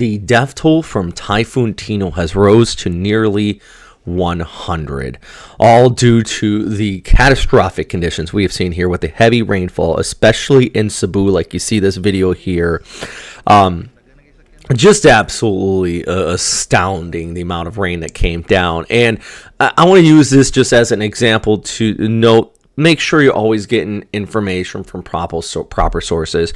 The death toll from Typhoon Tino has rose to nearly 100, all due to the catastrophic conditions we have seen here with the heavy rainfall, especially in Cebu, like you see this video here. Just absolutely astounding, the amount of rain that came down. And I want to use this just as an example to note, make sure you're always getting information from proper sources.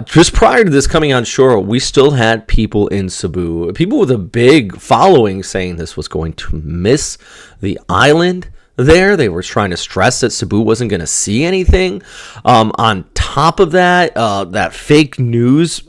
Just prior to this coming on shore, we still had people in Cebu, people with a big following, saying this was going to miss the island there. They were trying to stress that Cebu wasn't going to see anything. On top of that, that fake news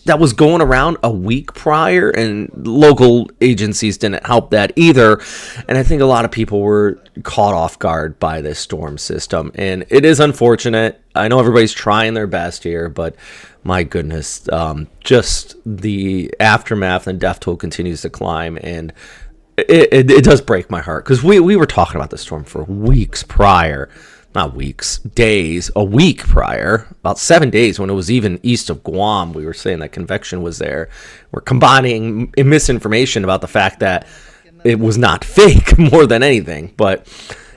that was going around a week prior, and local agencies didn't help that either. And I think a lot of people were caught off guard by this storm system, and it is unfortunate. I know everybody's trying their best here, but my goodness, just the aftermath and death toll continues to climb, and it does break my heart, because we were talking about the storm for weeks prior. Not weeks, days, a week prior, about 7 days, when it was even east of Guam. We were saying that convection was there. We're combining misinformation about the fact that it was not fake more than anything. But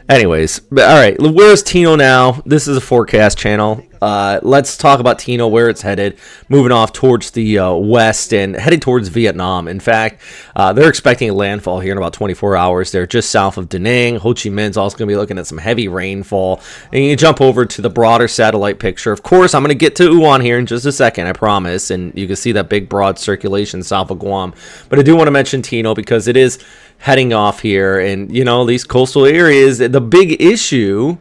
anyways, all right, where's Tino now? This is a forecast channel. Let's talk about Tino, where it's headed, moving off towards the west and heading towards Vietnam. In fact, they're expecting a landfall here in about 24 hours. They're just south of Da Nang. Ho Chi Minh's also going to be looking at some heavy rainfall. And you jump over to the broader satellite picture. Of course, I'm going to get to Uwan here in just a second, I promise. And you can see that big broad circulation south of Guam. But I do want to mention Tino because it is heading off here. And, you know, these coastal areas, the big issue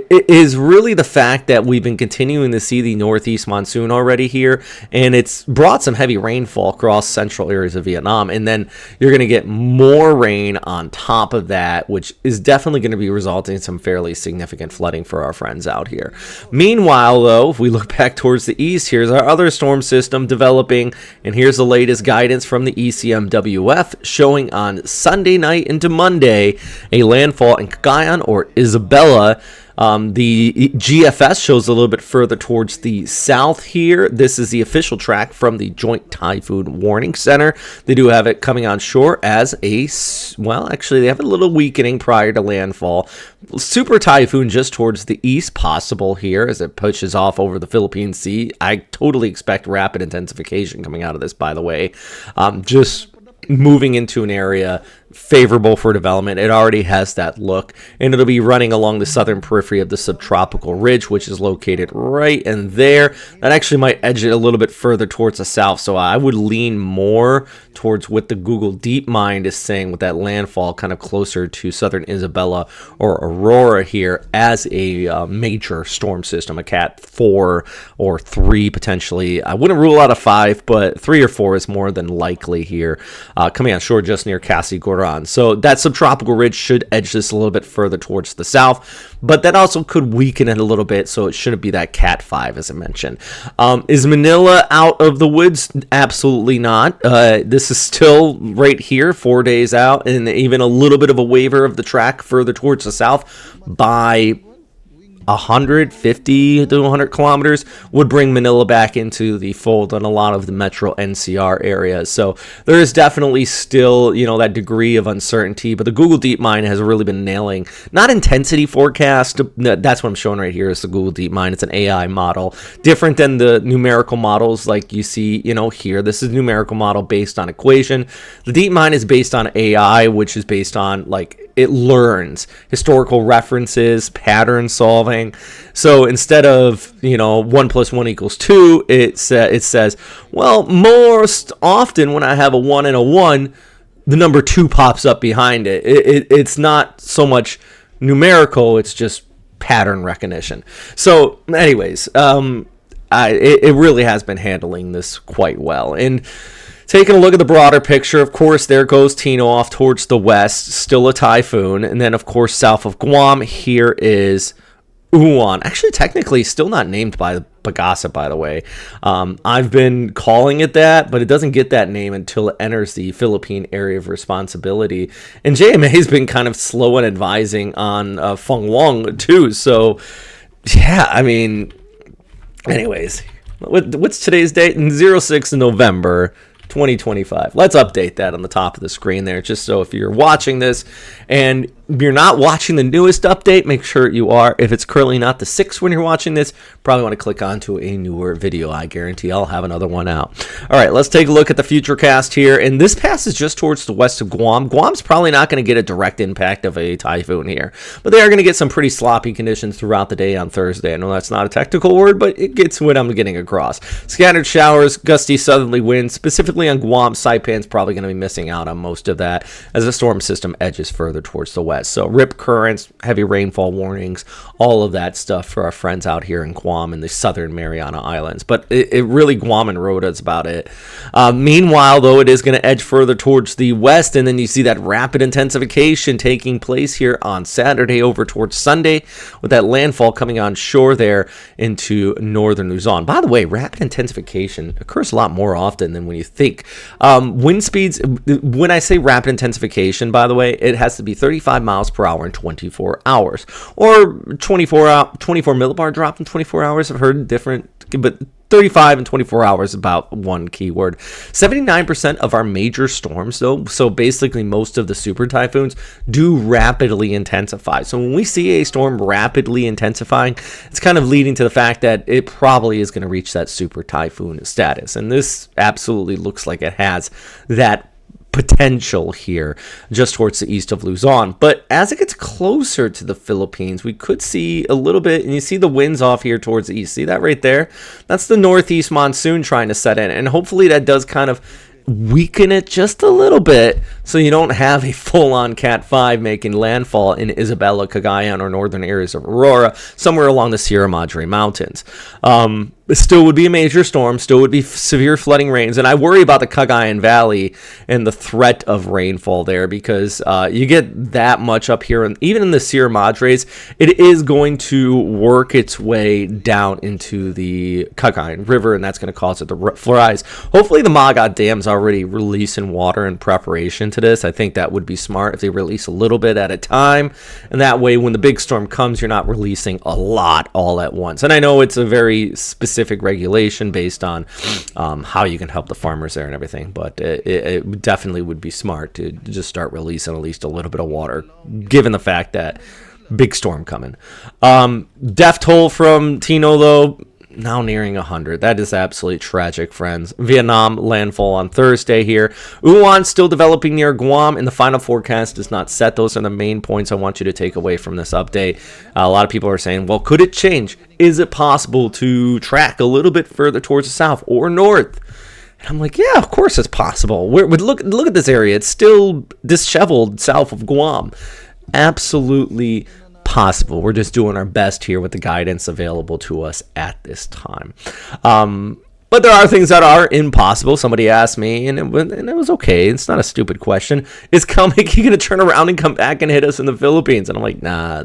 is really the fact that we've been continuing to see the northeast monsoon already here, and it's brought some heavy rainfall across central areas of Vietnam, and then you're going to get more rain on top of that, which is definitely going to be resulting in some fairly significant flooding for our friends out here. Meanwhile, though, if we look back towards the east, here's our other storm system developing, and here's the latest guidance from the ECMWF showing on Sunday night into Monday a landfall in Cagayan or Isabela. The GFS shows a little bit further towards the south here. This is the official track from the Joint Typhoon Warning Center. They do have it coming on shore as a, well, actually, they have a little weakening prior to landfall. Super typhoon just towards the east possible here as it pushes off over the Philippine Sea. I totally expect rapid intensification coming out of this, by the way. Just moving into an area favorable for development. It already has that look, and it'll be running along the southern periphery of the subtropical ridge, which is located right in there. That actually might edge it a little bit further towards the south, so I would lean more towards what the Google DeepMind is saying with that landfall kind of closer to southern Isabela or Aurora here as a major storm system, a Cat 4 or 3 potentially. I wouldn't rule out a 5, but 3 or 4 is more than likely here, coming on shore just near Casigoran. So that subtropical ridge should edge this a little bit further towards the south, but that also could weaken it a little bit, so it shouldn't be that Cat 5 as I mentioned. Is Manila out of the woods? Absolutely not. This is still right here, 4 days out, and even a little bit of a waiver of the track further towards the south by 150 to 100 kilometers would bring Manila back into the fold on a lot of the metro NCR areas. So there is definitely still, you know, that degree of uncertainty, but the Google DeepMind has really been nailing, not intensity forecast. That's what I'm showing right here is the Google DeepMind. It's an AI model, different than the numerical models like you see, you know, here. This is a numerical model based on equation. The DeepMind is based on AI, which is based on, like, it learns historical references, pattern solving. So instead of, you know, 1 + 1 = 2, it says, well, most often when I have a 1 and a 1, the number 2 pops up behind it. It's not so much numerical, it's just pattern recognition. So anyways, it really has been handling this quite well. And taking a look at the broader picture, of course, there goes Tino off towards the west, still a typhoon. And then, of course, south of Guam, here is Uwan. Actually, technically, still not named by Pagasa, by the way. I've been calling it that, but it doesn't get that name until it enters the Philippine area of responsibility. And JMA's been kind of slow in advising on Feng Wong, too. So, yeah, I mean, anyways, what's today's date? 06 November. 2025. Let's update that on the top of the screen there, just so if you're watching this and you're not watching the newest update, make sure you are. If it's currently not the 6th when you're watching this, probably want to click onto a newer video. I guarantee I'll have another one out. All right, let's take a look at the futurecast here. And this passes just towards the west of Guam. Guam's probably not going to get a direct impact of a typhoon here, but they are going to get some pretty sloppy conditions throughout the day on Thursday. I know that's not a technical word, but it gets what I'm getting across. Scattered showers, gusty southerly winds, specifically on Guam. Saipan's probably going to be missing out on most of that as the storm system edges further towards the west. So rip currents, heavy rainfall warnings, all of that stuff for our friends out here in Guam and the southern Mariana Islands. But it really, Guam and Rota is about it. Meanwhile, though, it is going to edge further towards the west, and then you see that rapid intensification taking place here on Saturday over towards Sunday, with that landfall coming on shore there into northern Luzon. By the way, rapid intensification occurs a lot more often than when you think. Wind speeds, when I say rapid intensification, by the way, it has to be 35 miles per hour in 24 hours, or 24 millibar drop in 24 hours. I've heard different, but 35 and 24 hours, about one keyword. 79% of our major storms, though, so basically most of the super typhoons, do rapidly intensify. So when we see a storm rapidly intensifying, it's kind of leading to the fact that it probably is going to reach that super typhoon status. And this absolutely looks like it has that potential here just towards the east of Luzon. But as it gets closer to the Philippines, we could see a little bit, and you see the winds off here towards the east. See that right there? That's the northeast monsoon trying to set in, and hopefully that does kind of weaken it just a little bit so you don't have a full-on Cat 5 making landfall in Isabela, Cagayan, or northern areas of Aurora, somewhere along the Sierra Madre Mountains. It still would be a major storm, still would be severe flooding rains, and I worry about the Cagayan Valley and the threat of rainfall there, because you get that much up here, and even in the Sierra Madres, it is going to work its way down into the Cagayan River, and that's going to cause it to rise. Hopefully the Magat Dam's already releasing water in preparation to this. I think that would be smart if they release a little bit at a time, and that way when the big storm comes, you're not releasing a lot all at once. And I know it's a very specific regulation based on how you can help the farmers there and everything, but it definitely would be smart to just start releasing at least a little bit of water, given the fact that big storm coming. Death toll from Tino, though, now nearing 100. That is absolutely tragic, friends. Vietnam landfall on Thursday here. Uwan still developing near Guam, and the final forecast is not set. Those are the main points I want you to take away from this update. A lot of people are saying, well, could it change? Is it possible to track a little bit further towards the south or north? And I'm like, yeah, of course it's possible. Look at this area. It's still disheveled south of Guam. Absolutely possible. We're just doing our best here with the guidance available to us at this time. But there are things that are impossible. Somebody asked me, and it was okay. It's not a stupid question. Is Kalmiki going to turn around and come back and hit us in the Philippines? And I'm like, nah,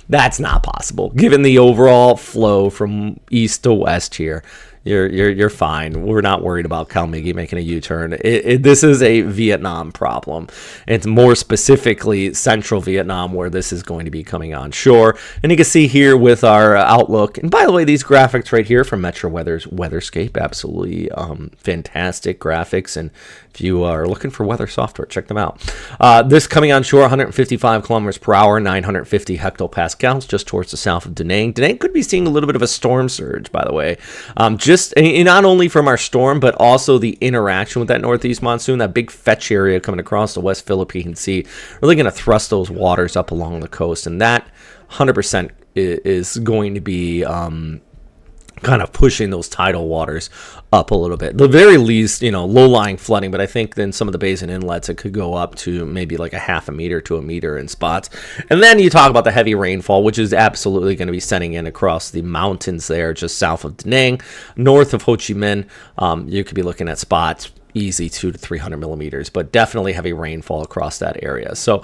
that's not possible. Given the overall flow from east to west here, you're fine. We're not worried about Kalmiki making a U-turn. This is a Vietnam problem. It's more specifically central Vietnam where this is going to be coming on shore. And you can see here with our outlook. And by the way, these graphics right here from Metro Weather's Weatherscape, absolutely fantastic graphics. And if you are looking for weather software, check them out. This coming on shore, 155 kilometers per hour, 950 hectopascals, just towards the south of Da Nang. Da Nang could be seeing a little bit of a storm surge, by the way. Just not only from our storm, but also the interaction with that northeast monsoon, that big fetch area coming across the West Philippine Sea, really going to thrust those waters up along the coast. And that 100% is going to be kind of pushing those tidal waters up a little bit. The very least, low-lying flooding, but I think then some of the basin inlets, it could go up to maybe like a half a meter to a meter in spots. And then you talk about the heavy rainfall, which is absolutely going to be setting in across the mountains there just south of Da Nang, north of Ho Chi Minh. You could be looking at spots easy 200 to 300 millimeters, but definitely heavy rainfall across that area. So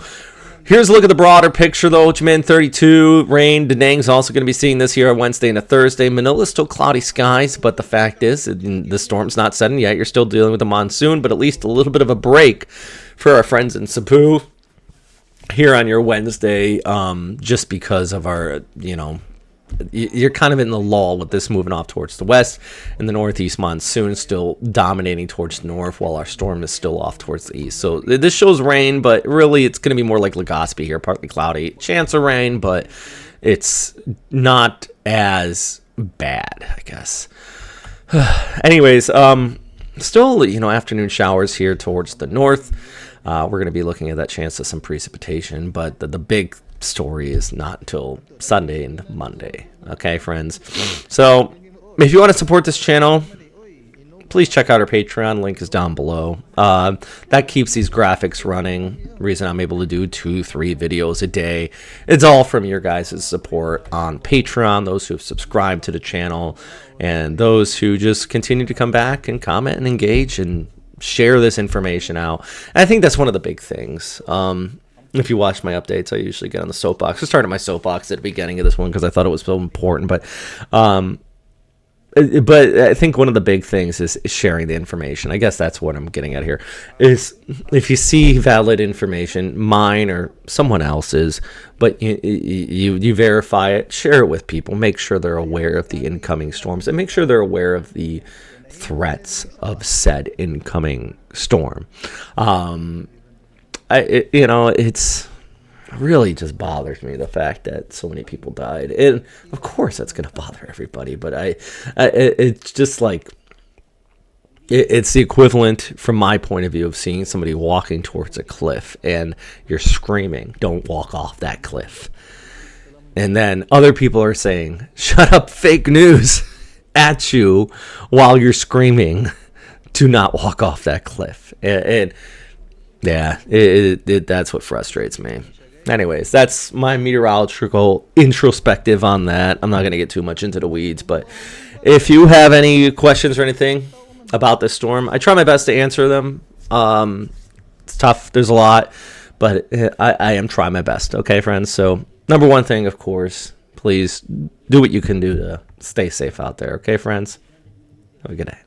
here's a look at the broader picture, though. Ho Chi Minh, 32, rain. Da Nang's also going to be seeing this here on Wednesday and a Thursday. Manila's still cloudy skies, but the fact is, the storm's not setting yet. You're still dealing with the monsoon, but at least a little bit of a break for our friends in Cebu here on your Wednesday, just because of our, you're kind of in the lull with this moving off towards the west, and the northeast monsoon still dominating towards the north, while our storm is still off towards the east. So this shows rain, but really it's going to be more like Legazpi here, partly cloudy, chance of rain, but it's not as bad, I guess. Anyways, still, afternoon showers here towards the north. We're going to be looking at that chance of some precipitation, but the big story is not until Sunday and Monday. Okay, friends. So if you want to support this channel, please check out our Patreon. Link is down below. That keeps these graphics running. Reason I'm able to do 2-3 videos a day. It's all from your guys' support on Patreon, those who have subscribed to the channel, and those who just continue to come back and comment and engage and share this information out. And I think that's one of the big things. If you watch my updates, I usually get on the soapbox. I started my soapbox at the beginning of this one because I thought it was so important, but I think one of the big things is sharing the information. I guess that's what I'm getting at here, is if you see valid information, mine or someone else's, but you verify it, share it with people, make sure they're aware of the incoming storms, and make sure they're aware of the threats of said incoming storm. It's really just bothers me, the fact that so many people died, and of course that's going to bother everybody, but it's just like it's the equivalent from my point of view of seeing somebody walking towards a cliff and you're screaming, "Don't walk off that cliff," and then other people are saying, "Shut up, fake news," at you while you're screaming, "Do not walk off that cliff." And yeah, that's what frustrates me. Anyways, that's my meteorological introspective on that. I'm not going to get too much into the weeds, but if you have any questions or anything about this storm, I try my best to answer them. It's tough. There's a lot, but I am trying my best. Okay, friends? So number one thing, of course, please do what you can do to stay safe out there. Okay, friends? Have a good day.